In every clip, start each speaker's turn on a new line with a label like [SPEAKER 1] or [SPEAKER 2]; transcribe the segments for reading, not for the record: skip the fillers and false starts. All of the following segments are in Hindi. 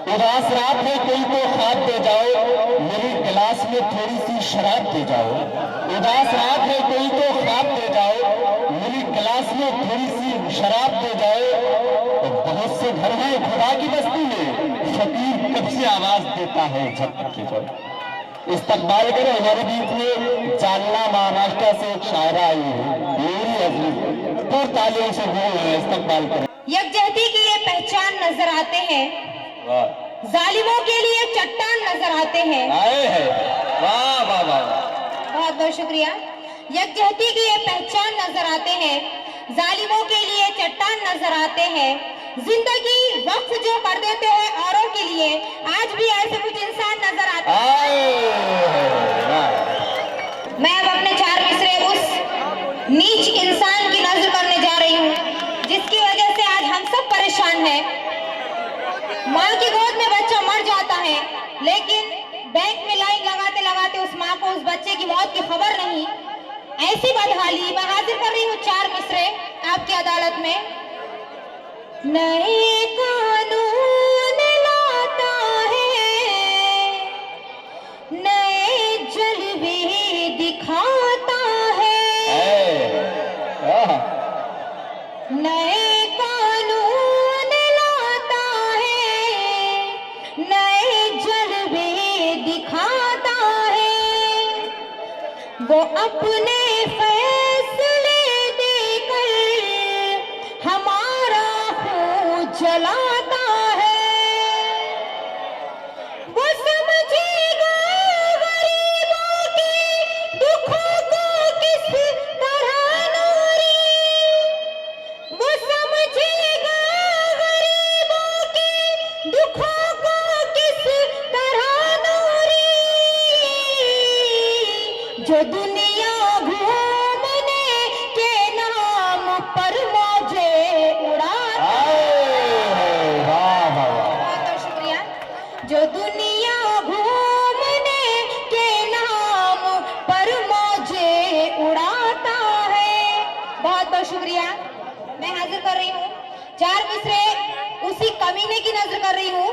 [SPEAKER 1] उदास रात है कोई तो ख्वाब दे जाओ, मेरी गिलास में थोड़ी सी शराब दे जाओ। उदास रात है कोई तो ख्वाब दे जाओ, मेरी गिलास में थोड़ी सी शराब दे जाओ। तो बहुत से घर हैं खुदा की बस्ती में, फकीर कब से आवाज देता है झपक के जाओ। इस्तकबाल करें हमारे बीच में जालना महाराष्ट्र से एक शायरा आई है, मेरी अजीज तो तालियों से वो है। इस्तकबाल करें।
[SPEAKER 2] यकजहती की ये पहचान नजर आते हैं, जालिमों के लिए चट्टान नजर आते हैं।
[SPEAKER 1] आए हैं, वाह वाह वाह,
[SPEAKER 2] बहुत बहुत शुक्रिया। यकजहती की ये पहचान नजर आते हैं, जालिमों के लिए चट्टान नजर आते हैं। जिंदगी वक्फ जो कर देते हैं औरों के लिए, आज भी ऐसे कुछ इंसान नजर आते हैं। मैं अब अपने चार मिसरे उस नीच इंसान की नजर करने जा रही हूँ, जिसकी वजह से आज हम सब परेशान हैं। माँ की गोद में बच्चा मर जाता है, लेकिन बैंक में लाइन लगाते लगाते उस माँ को उस बच्चे की मौत की खबर नहीं। ऐसी बदहाली मैं हाजिर कर रही हूँ चार मिसरे आपकी अदालत में। नए कानून लाता है, नए जलवे दिखाता है, नए कानून लाता है, नए जलवे दिखाता है। वो अपने फैसले देकर हमारा खून जलाता है। वो समझेगा गरीबों के दुखों को किस तरह नूरी, वो समझेगा गरीबों के दुखों को किस तरह नूरी। जो दुनिया घूमने के नाम पर मौजे उड़ाता है। बहुत शुक्रिया। जो दुनिया घूमने के नाम पर मौजे उड़ाता है। बहुत बहुत शुक्रिया। मैं हाजिर कर रही हूँ चार मिसरे उसी कमीने की नजर कर रही हूँ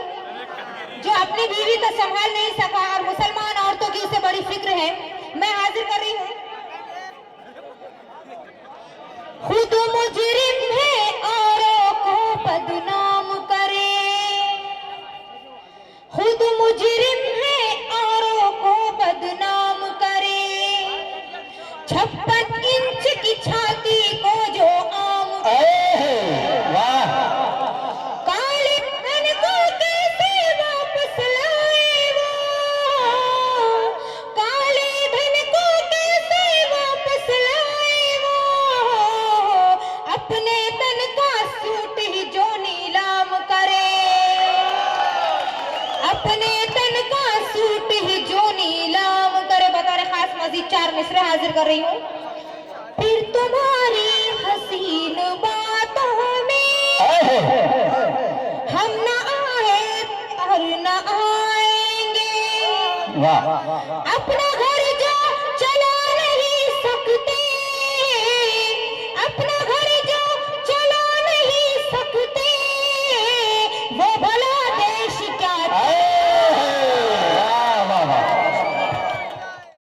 [SPEAKER 2] जो अपनी बीवी को संभाल नहीं सका और मुसलमान औरतों की उसे बड़ी फिक्र है। मैं हाजिर कर रही हूँ। खुद मुजरिम है औरों को बदनाम करे, खुद मुजरिम है औरों को बदनाम करे। 56 इंच की छाती को जो आम काले धन को कैसे वापस लाए वो, काले धन को कैसे वापस लाए वो। अपने तन का सूट ही जो नीलाम करे, अपने तन का सूट ही जो नीलाम करे। बतौर खास मजीद चार मिसरे हाजिर कर रही हूँ। फिर तुम्हारी हसीन बातों में हम न आए और न आएंगे, अपना